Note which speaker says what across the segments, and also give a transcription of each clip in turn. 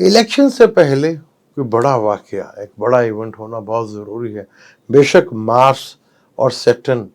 Speaker 1: Election से पहले कोई बड़ा वाकया, एक बड़ा इवेंट होना बहुत ज़रूरी है। बेशक मार्स और सैटर्न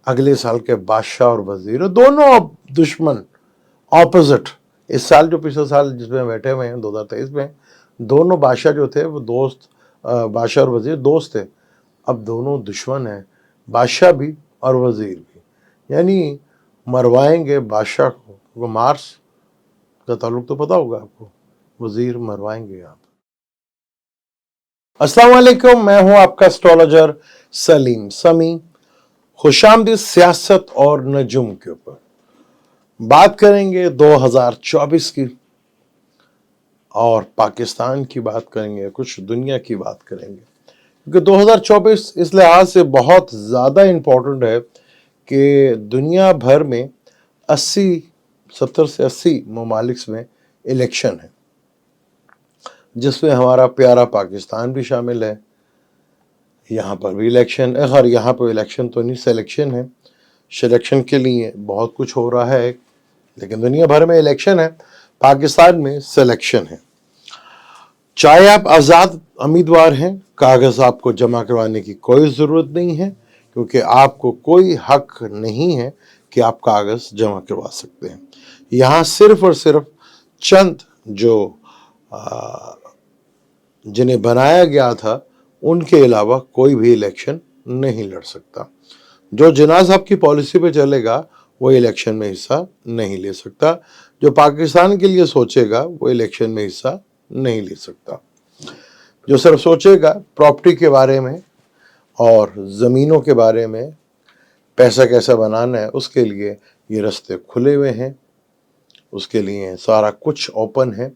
Speaker 1: अगले साल के बादशाह और वजीर दोनों अब दुश्मन, ऑपोजिट। इस साल जो पिछले साल जिसमें बैठे हुए हैं 2023 में, दोनों बादशाह जो थे वो दोस्त, बादशाह और वजीर दोस्त थे। अब दोनों दुश्मन हैं, बादशाह भी और वजीर भी। यानी मरवाएंगे बादशाह को, वो मार्स का ताल्लुक तो पता होगा आपको, वजीर मरवाएंगे आप। अस्सलाम वालेकुम, मैं हूं आपका एस्ट्रोलॉजर सलीम समी। खुशामदीद सियासत और नजुम के ऊपर बात करेंगे 2024 की, और पाकिस्तान की बात करेंगे, कुछ दुनिया की बात करेंगे, क्योंकि 2024 इस लिहाज से बहुत ज़्यादा इम्पोर्टेंट है कि दुनिया भर में 70 से 80 ममालिक में इलेक्शन है, जिसमें हमारा प्यारा पाकिस्तान भी शामिल है। यहाँ पर भी इलेक्शन, खैर यहाँ पर इलेक्शन तो नहीं, सिलेक्शन है। सिलेक्शन के लिए बहुत कुछ हो रहा है, लेकिन दुनिया भर में इलेक्शन है, पाकिस्तान में सिलेक्शन है। चाहे आप आज़ाद उम्मीदवार हैं, कागज़ आपको जमा करवाने की कोई ज़रूरत नहीं है, क्योंकि आपको कोई हक नहीं है कि आप कागज़ जमा करवा सकते हैं। यहाँ सिर्फ और सिर्फ चंद जो जिन्हें बनाया गया था उनके अलावा कोई भी इलेक्शन नहीं लड़ सकता। जो जिन्ना साहब की पॉलिसी पे चलेगा वो इलेक्शन में हिस्सा नहीं ले सकता। जो पाकिस्तान के लिए सोचेगा वो इलेक्शन में हिस्सा नहीं ले सकता। जो सिर्फ सोचेगा प्रॉपर्टी के बारे में और ज़मीनों के बारे में, पैसा कैसा बनाना है, उसके लिए ये रास्ते खुले हुए हैं, उसके लिए सारा कुछ ओपन है।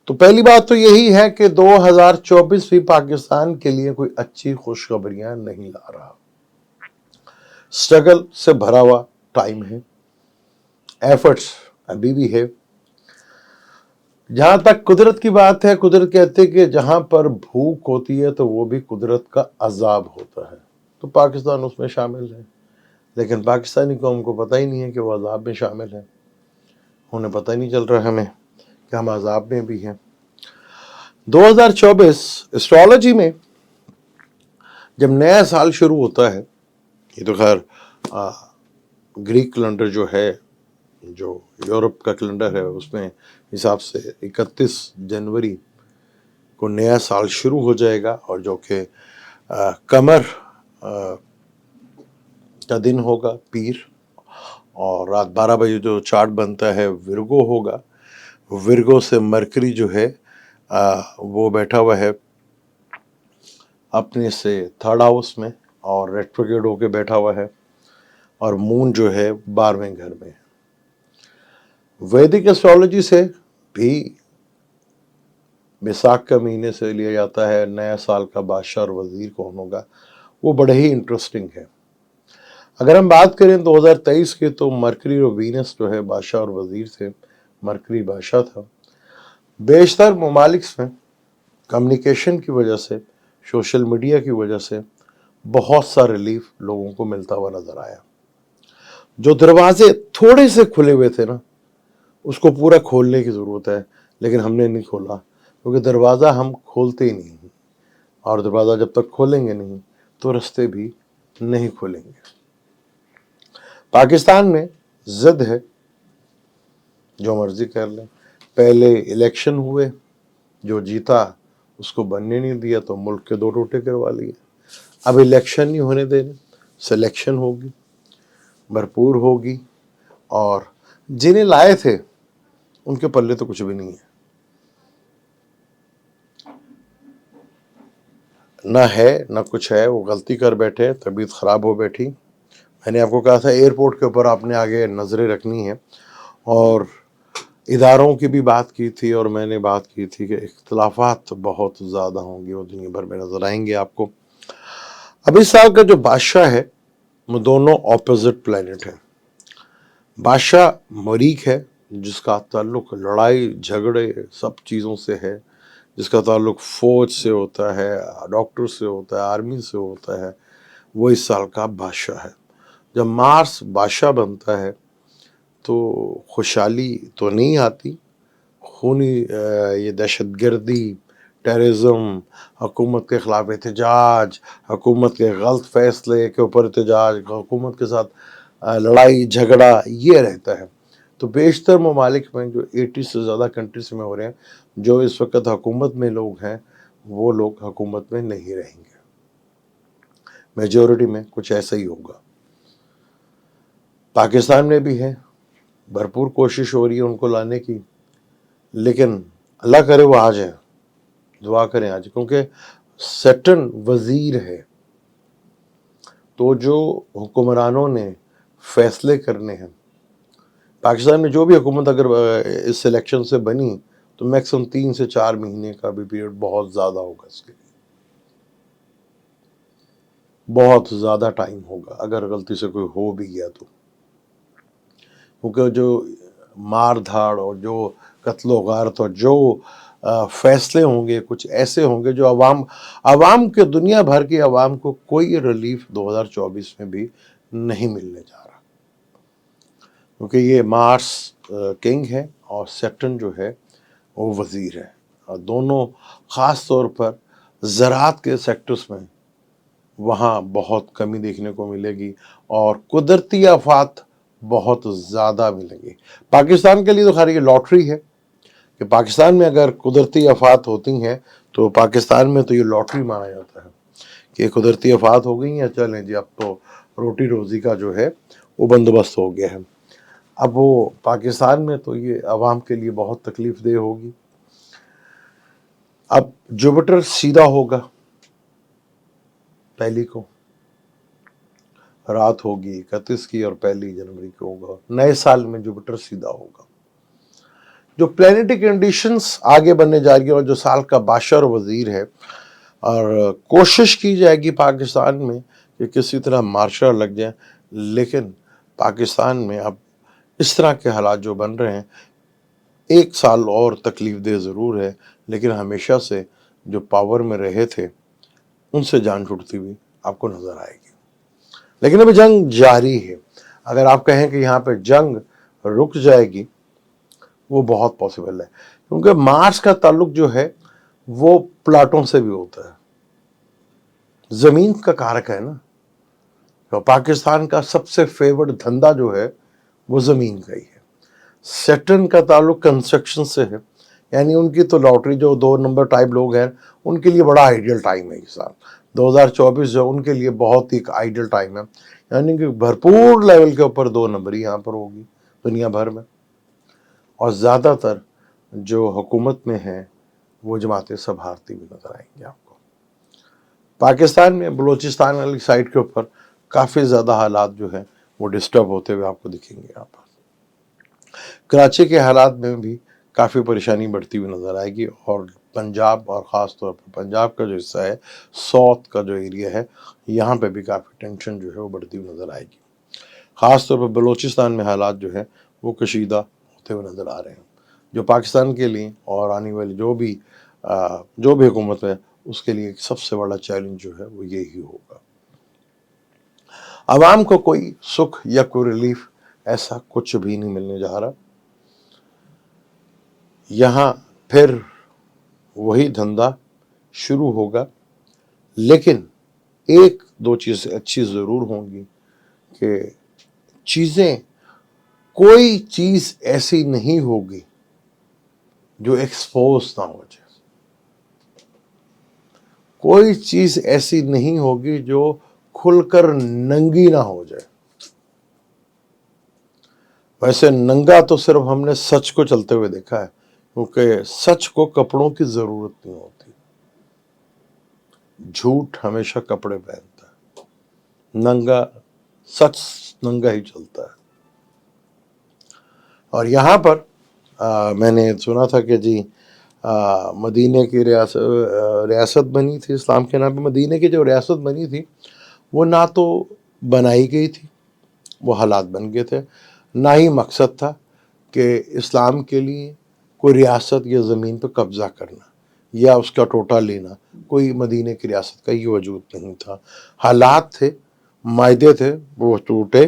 Speaker 1: तो पहली बात तो यही है कि 2024 भी पाकिस्तान के लिए कोई अच्छी खुशखबरियां नहीं ला रहा। स्ट्रगल से भरा हुआ टाइम है, एफर्ट्स अभी भी है। जहां तक कुदरत की बात है, कुदरत कहते हैं कि जहां पर भूख होती है तो वो भी कुदरत का अजाब होता है, तो पाकिस्तान उसमें शामिल है। लेकिन पाकिस्तानी कौम को पता ही नहीं है कि वो अजाब में शामिल है। उन्हें पता ही नहीं चल रहा हमें कि हम अजाब में भी हैं। 2024 एस्ट्रोलॉजी में जब नया साल शुरू होता है, ये तो खैर ग्रीक कैलेंडर जो है, जो यूरोप का कैलेंडर है, उसमें हिसाब से 31 जनवरी को नया साल शुरू हो जाएगा, और जो कि कमर का दिन होगा, पीर, और रात 12 बजे जो चार्ट बनता है विर्गो होगा। विर्गो से मरकरी जो है वो बैठा हुआ है अपने से 3rd हाउस में, और रेट्रोग्रेड होके बैठा हुआ है, और मून जो है 12वें घर में। वैदिक एस्ट्रोलॉजी से भी बैसाख का महीने से लिया जाता है नया साल का बादशाह और वजीर कौन होगा, वो बड़े ही इंटरेस्टिंग है। अगर हम बात करें 2023 की, तो मरकरी और वीनस जो है बादशाह और वजीर थे। मरकरी बादशाह था। बेशतर ममालिक में कम्युनिकेशन की वजह से, सोशल मीडिया की वजह से बहुत सा रिलीफ लोगों को मिलता हुआ नजर आया। जो दरवाजे थोड़े से खुले हुए थे ना, उसको पूरा खोलने की ज़रूरत है, लेकिन हमने नहीं खोला, क्योंकि दरवाज़ा हम खोलते ही नहीं, और दरवाज़ा जब तक खोलेंगे नहीं तो रास्ते भी नहीं खुलेंगे। पाकिस्तान में ज़िद है, जो मर्जी कर लें। पहले इलेक्शन हुए, जो जीता उसको बनने नहीं दिया तो मुल्क के 2 टोटे करवा लिए। अब इलेक्शन नहीं होने देने, सिलेक्शन होगी, भरपूर होगी, और जिन्हें लाए थे उनके पल्ले तो कुछ भी नहीं है, ना है ना कुछ है। वो गलती कर बैठे, तबीयत ख़राब हो बैठी। मैंने आपको कहा था एयरपोर्ट के ऊपर आपने आगे नज़रें रखनी है, और इदारों की भी बात की थी, और मैंने बात की थी कि इख्तलाफात बहुत ज़्यादा होंगे, वो दुनिया भर में नज़र आएंगे आपको। अब इस साल का जो बादशाह है वो दोनों ऑपोजिट प्लैनेट है। बादशाह मरीख है, जिसका ताल्लुक लड़ाई झगड़े सब चीज़ों से है, जिसका ताल्लुक फ़ौज से होता है, डॉक्टर से होता है, आर्मी से होता है, वो इस साल का बादशाह है। जब मार्स बादशाह बनता है तो खुशहाली तो नहीं आती, خونی یہ دہشت گردی، ٹیررزم، حکومت کے خلاف احتجاج، حکومت کے غلط فیصلے کے اوپر احتجاج، حکومت کے ساتھ لڑائی جھگڑا، یہ رہتا ہے۔ تو بیشتر ممالک میں جو 80 سے زیادہ کنٹریز میں ہو رہے ہیں، جو اس وقت حکومت میں لوگ ہیں وہ لوگ حکومت میں نہیں رہیں گے، میجورٹی میں کچھ ایسا ہی ہوگا۔ پاکستان میں بھی ہے، بھرپور کوشش ہو رہی ہے ان کو لانے کی، لیکن اللہ کرے وہ آ جائیں، دعا کریں آج، کیونکہ سیٹرن وزیر ہے، تو جو حکمرانوں نے فیصلے کرنے ہیں پاکستان میں، جو بھی حکومت اگر اس الیکشن سے بنی تو میکسیمم 3 سے 4 مہینے کا بھی پیریڈ بہت زیادہ ہوگا، اس کے لیے بہت زیادہ ٹائم ہوگا اگر غلطی سے کوئی ہو بھی گیا تو، کیونکہ جو مار دھاڑ اور جو قتل و غارت اور جو فیصلے ہوں گے کچھ ایسے ہوں گے جو عوام کے، دنیا بھر کی عوام کو کوئی ریلیف 2024 میں بھی نہیں ملنے جا رہا، کیونکہ یہ مارس کنگ ہے اور سیٹرن جو ہے وہ وزیر ہے، اور دونوں خاص طور پر زراعت کے سیکٹرز میں وہاں بہت کمی دیکھنے کو ملے گی، اور قدرتی آفات بہت زیادہ ملیں گی۔ پاکستان کے لیے تو خیر یہ لاٹری ہے کہ پاکستان میں اگر قدرتی آفات ہوتی ہیں تو پاکستان میں تو یہ لاٹری مانا جاتا ہے کہ قدرتی آفات ہو گئی ہیں، چلیں جی اب تو روٹی روزی کا جو ہے وہ بندوبست ہو گیا ہے۔ اب وہ پاکستان میں تو یہ عوام کے لیے بہت تکلیف دہ ہوگی۔ اب جوپیٹر سیدھا ہوگا، پہلی کو رات ہوگی 31 کی اور 1 جنوری کو ہوگا، نئے سال میں جوپیٹر سیدھا ہوگا۔ جو پلانیٹری کنڈیشنز آگے بننے جا رہی ہے، اور جو سال کا بادشاہ اور وزیر ہے، اور کوشش کی جائے گی پاکستان میں کہ کسی طرح مارشل لگ جائیں، لیکن پاکستان میں اب اس طرح کے حالات جو بن رہے ہیں، 1 سال اور تکلیف دہ ضرور ہے، لیکن ہمیشہ سے جو پاور میں رہے تھے ان سے جان چھوٹتی ہوئی آپ کو نظر آئے گی۔ لیکن ابھی جنگ جاری ہے، اگر آپ کہیں کہ یہاں پہ جنگ رک جائے گی وہ بہت پاسبل ہے، کیونکہ مارس کا تعلق جو ہے وہ پلاٹوں سے بھی ہوتا ہے، زمین کا کارک ہے نا، تو پاکستان کا سب سے فیورڈ دھندا جو ہے وہ زمین کا ہی ہے۔ سیٹرن کا تعلق کنسٹرکشن سے ہے، یعنی ان کی تو لاٹری، جو 2 نمبر ٹائپ لوگ ہیں ان کے لیے بڑا آئیڈیل ٹائم ہے یہ سال 2024 جو ان کے لیے بہت ہی آئیڈیل ٹائم ہے، یعنی کہ بھرپور لیول کے اوپر 2 نمبری یہاں پر ہوگی دنیا بھر میں، اور زیادہ تر جو حکومت میں ہیں وہ جماعتیں سب ہارتی بھی نظر آئیں گی آپ کو۔ پاکستان میں بلوچستان والی سائڈ کے اوپر کافی زیادہ حالات جو ہیں وہ ڈسٹرب ہوتے ہوئے آپ کو دکھیں گے یہاں پر۔ کراچی کے حالات میں بھی کافی پریشانی بڑھتی ہوئی نظر آئے گی، اور پنجاب، اور خاص طور پر پنجاب کا جو حصہ ہے، ساؤتھ کا جو ایریا ہے، یہاں پہ بھی کافی ٹینشن جو ہے وہ بڑھتی ہوئی نظر آئے گی۔ خاص طور پر بلوچستان میں حالات جو ہیں وہ کشیدہ ہوتے ہوئے نظر آ رہے ہیں، جو پاکستان کے لیے اور آنے والی جو بھی حکومت ہے اس کے لیے سب سے بڑا چیلنج جو ہے وہ یہی ہوگا۔ عوام کو کوئی سکھ یا کوئی ریلیف ایسا کچھ بھی نہیں ملنے جا رہا، یہاں پھر وہی دھندا شروع ہوگا، لیکن 1-2 چیزیں اچھی ضرور ہوں گی کہ کوئی چیز ایسی نہیں ہوگی جو ایکسپوز نہ ہو جائے، کوئی چیز ایسی نہیں ہوگی جو کھل کر ننگی نہ ہو جائے۔ ویسے ننگا تو صرف ہم نے سچ کو چلتے ہوئے دیکھا ہے، کیونکہ سچ کو کپڑوں کی ضرورت نہیں ہوتی، جھوٹ ہمیشہ کپڑے پہنتا ہے، ننگا سچ ننگا ہی چلتا ہے۔ اور یہاں پر میں نے سنا تھا کہ جی مدینے کی ریاست بنی تھی اسلام کے نام پہ، مدینے کی جو ریاست بنی تھی وہ نہ تو بنائی گئی تھی، وہ حالات بن گئے تھے، نہ ہی مقصد تھا کہ اسلام کے لیے کوئی ریاست یا زمین پہ قبضہ کرنا یا اس کا ٹوٹا لینا، کوئی مدینے کی ریاست کا یہ وجود نہیں تھا۔ حالات تھے، معاہدے تھے، وہ ٹوٹے،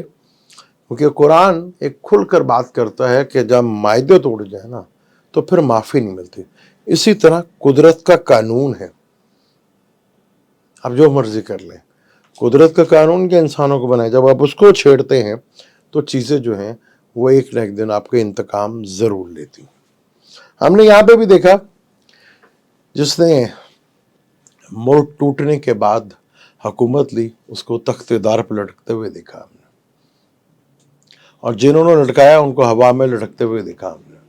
Speaker 1: کیونکہ قرآن ایک کھل کر بات کرتا ہے کہ جب معاہدے توڑ جائیں نا तो फिर माफ़ी नहीं मिलती। इसी तरह कुदरत का कानून है, आप जो मर्जी कर लें, कुदरत का कानून के इंसानों को बनाए, जब आप उसको छेड़ते हैं तो चीज़ें जो हैं वो एक न एक दिन आपके इंतकाम ज़रूर लेती। हमने यहाँ पे भी देखा, जिसने मुल्क टूटने के बाद हुकूमत ली उसको तख्तेदार पर लटकते हुए देखा हमने, और जिन्होंने लटकाया उनको हवा में लटकते हुए देखा हमने।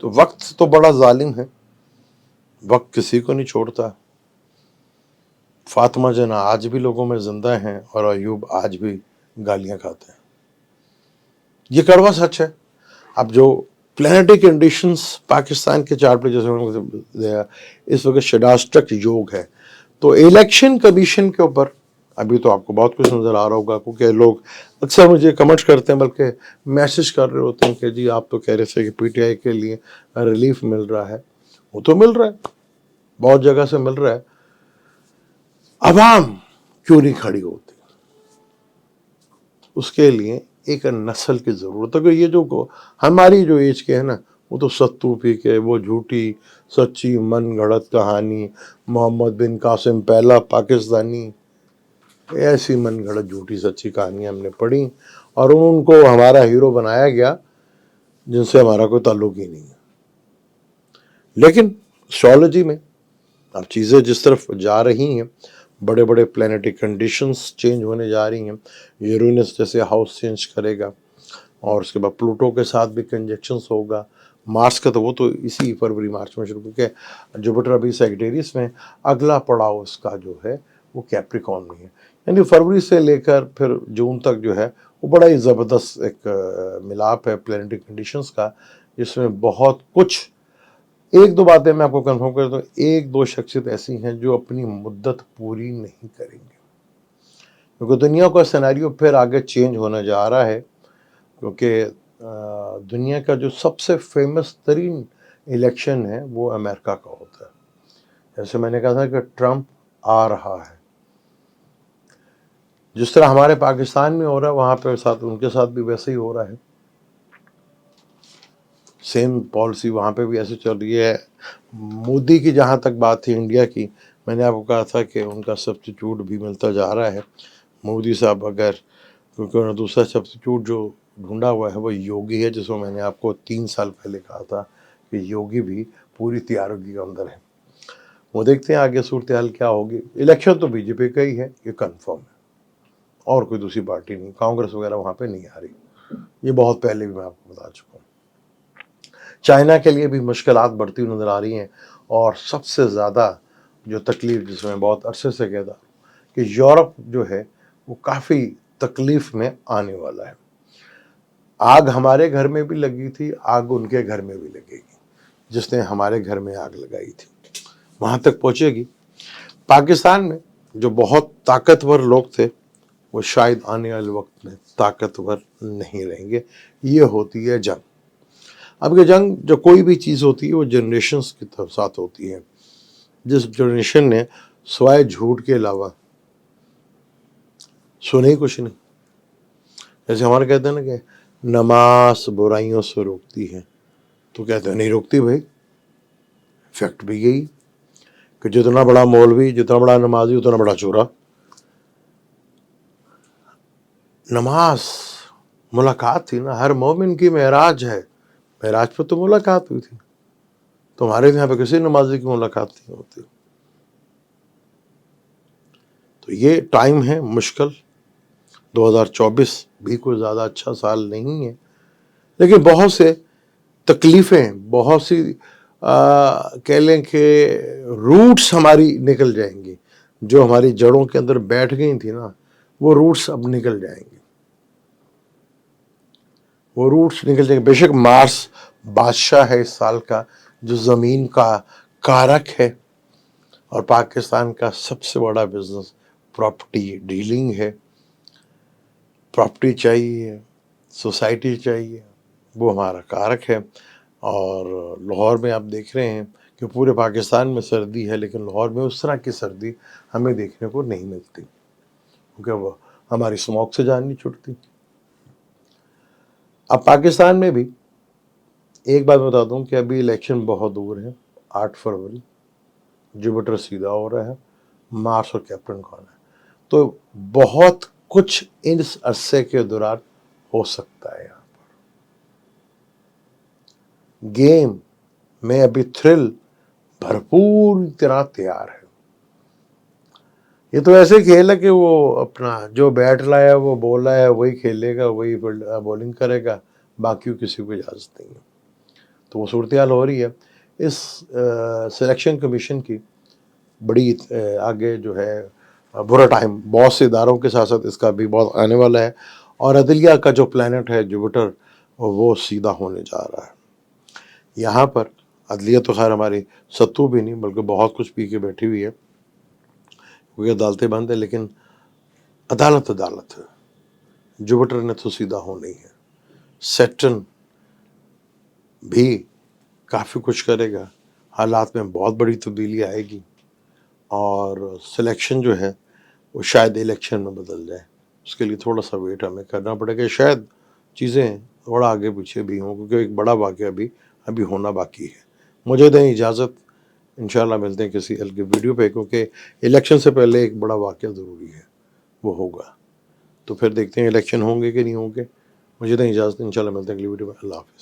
Speaker 1: तो वक्त तो बड़ा जालिम है, वक्त किसी को नहीं छोड़ता। फातिमा जना आज भी लोगों में जिंदा हैं और अयूब आज भी गालियां खाते हैं। ये कड़वा सच है। अब जो प्लानिटरी कंडीशंस पाकिस्तान के चार्ट पे जैसे इस वक्त षडाष्टक योग है, तो इलेक्शन कमीशन के ऊपर अभी तो आपको बहुत कुछ नजर आ रहा होगा, क्योंकि लोग अक्सर मुझे कमेंट्स करते हैं, बल्कि मैसेज कर रहे होते हैं कि जी आप तो कह रहे थे कि पीटीआई के लिए रिलीफ मिल रहा है। वो तो मिल रहा है, बहुत जगह से मिल रहा है, अवाम क्यों नहीं खड़ी होती? उसके लिए एक नस्ल की जरूरत है। कि ये जो हमारी जो एज के है ना, वो तो सत्तू पी के वो झूठी सच्ची मन गढ़ंत कहानी, मोहम्मद बिन कासिम पहला पाकिस्तानी, ऐसी मन गढ़ंत झूठी सच्ची कहानियां हमने पढ़ी और उनको हमारा हीरो बनाया गया, जिनसे हमारा कोई ताल्लुक ही नहीं है। लेकिन एस्ट्रोलॉजी में अब चीज़ें जिस तरफ जा रही हैं, बड़े बड़े प्लानिटरी कंडीशंस चेंज होने जा रही हैं। यूरेनस जैसे हाउस चेंज करेगा, और उसके बाद प्लूटो के साथ भी कंजक्शंस होगा। मार्स का तो वो तो इसी फरवरी मार्च में शुरू, क्योंकि जुपिटर अभी सैजिटेरियस में, अगला पड़ाव उसका जो है वो कैप्रिकॉर्न में है। यानी फरवरी से लेकर फिर जून तक जो है वो बड़ा ही ज़बरदस्त एक मिलाप है प्लानिटरी कंडीशंस का, जिसमें बहुत कुछ। एक दो बातें मैं आपको कंफर्म कर दूं, एक दो शख्सियत ऐसी हैं जो अपनी मुद्दत पूरी नहीं करेंगे, क्योंकि दुनिया का सिनेरियो फिर आगे चेंज होने जा रहा है। क्योंकि दुनिया का जो सबसे फेमस तरीन इलेक्शन है वो अमेरिका का होता है। जैसे मैंने कहा था कि ट्रंप आ रहा है, जिस तरह हमारे पाकिस्तान में हो रहा है वहाँ पे साथ उनके साथ भी वैसे ही हो रहा है। सेम पॉलिसी वहाँ पे भी ऐसे चल रही है। मोदी की जहाँ तक बात थी इंडिया की, मैंने आपको कहा था कि उनका सब्स्टिट्यूट भी मिलता जा रहा है। मोदी साहब अगर, क्योंकि उन्होंने दूसरा सब्स्टिट्यूट जो ढूंढा हुआ है वो योगी है, जिसको मैंने आपको 3 साल पहले कहा था कि योगी भी पूरी तैयारी के अंदर है। वो देखते हैं आगे सूरत हाल क्या होगी। इलेक्शन तो बीजेपी का ही है, ये कन्फर्म है, और कोई दूसरी पार्टी नहीं, कांग्रेस वगैरह वहाँ पे नहीं आ रही। ये बहुत पहले भी मैं आपको बता चुका हूँ। चाइना के लिए भी मुश्किलात बढ़ती हुई नज़र आ रही हैं, और सबसे ज़्यादा जो तकलीफ, जिसमें बहुत अरसे से कहता कि यूरोप जो है वो काफ़ी तकलीफ़ में आने वाला है। आग हमारे घर में भी लगी थी, आग उनके घर में भी लगेगी। जिसने हमारे घर में आग लगाई थी वहाँ तक पहुँचेगी। पाकिस्तान में जो बहुत ताकतवर लोग थे वो शायद आने वाले वक्त में ताकतवर नहीं रहेंगे। ये होती है जंग। अब ये जंग जो कोई भी चीज़ होती है वो जनरेशन्स के साथ होती है। जिस जनरेशन ने सिवाय झूठ के अलावा सुने ही कुछ नहीं, जैसे हमारे कहते हैं ना कि नमाज बुराइयों से रोकती है, तो कहते हैं नहीं रोकती भाई। फैक्ट भी यही कि जितना बड़ा मौलवी, जितना बड़ा नमाजी, उतना बड़ा चोरा। नमाज मुलाकात थी ना, हर मोमिन की मेराज है, मेराज पर तो मुलाकात हुई थी। तुम्हारे यहाँ पे किसी नमाजी की मुलाकात नहीं होती। तो ये टाइम है मुश्किल। 2024 भी कोई ज़्यादा अच्छा साल नहीं है, लेकिन बहुत से तकलीफ़ें, बहुत सी कह लें कि रूट्स हमारी निकल जाएंगी। जो हमारी जड़ों के अंदर बैठ गई थी ना, वो रूट्स अब निकल जाएंगे, वो रूट्स निकल जाएंगे। बेशक मार्स बादशाह है इस साल का, जो ज़मीन का कारक है, और पाकिस्तान का सबसे बड़ा बिजनेस प्रॉपर्टी डीलिंग है। प्रॉपर्टी चाहिए, सोसाइटी चाहिए, वो हमारा कारक है। और लाहौर में आप देख रहे हैं कि पूरे पाकिस्तान में सर्दी है, लेकिन लाहौर में उस तरह की सर्दी हमें देखने को नहीं मिलती, क्योंकि वो हमारी स्मॉग से जान नहीं छुटती। अब पाकिस्तान में भी ایک بات بتا دوں کہ ابھی الیکشن بہت دور ہے، 8 فروری، جوپیٹر سیدھا ہو رہا ہے، مارس اور کیپٹن کون ہے، تو بہت کچھ اس عرصے کے دوران ہو سکتا ہے. یہاں گیم میں ابھی تھرل بھرپور طرح تیار ہے. یہ تو ایسے کھیل ہے کہ وہ اپنا جو بیٹ لایا وہ بول رہا ہے وہی کھیلے گا، وہی بولنگ کرے گا، باقی کسی کو اجازت نہیں ہے. تو وہ صورتحال ہو رہی ہے. اس سلیکشن کمیشن کی بڑی آگے جو ہے برا ٹائم بہت سے اداروں کے ساتھ ساتھ اس کا بھی بہت آنے والا ہے. اور عدلیہ کا جو پلانٹ ہے جوپیٹر وہ سیدھا ہونے جا رہا ہے. یہاں پر عدلیہ تو خیر ہماری ستو بھی نہیں بلکہ بہت کچھ پی کے بیٹھی ہوئی ہے کیونکہ عدالتیں بند ہے، لیکن عدالت ہے. جوپیٹر نے تو سیدھا ہونا ہی ہے. سیٹرن بھی کافی کچھ کرے گا، حالات میں بہت بڑی تبدیلی آئے گی، اور سلیکشن جو ہے وہ شاید الیکشن میں بدل جائے. اس کے لیے تھوڑا سا ویٹ ہمیں کرنا پڑے گا. شاید چیزیں تھوڑا آگے پیچھے بھی ہوں کیونکہ ایک بڑا واقعہ ابھی ہونا باقی ہے. مجھے دیں اجازت، انشاءاللہ ملتے ہیں کسی ہلکی ویڈیو پہ، کیونکہ الیکشن سے پہلے ایک بڑا واقعہ ضروری ہے، وہ ہوگا. تو پھر دیکھتے ہیں الیکشن ہوں گے کہ نہیں ہوں گے. مجھے دیں اجازت، انشاءاللہ ملتے ہیں اگلی ویڈیو میں. اللہ حافظ.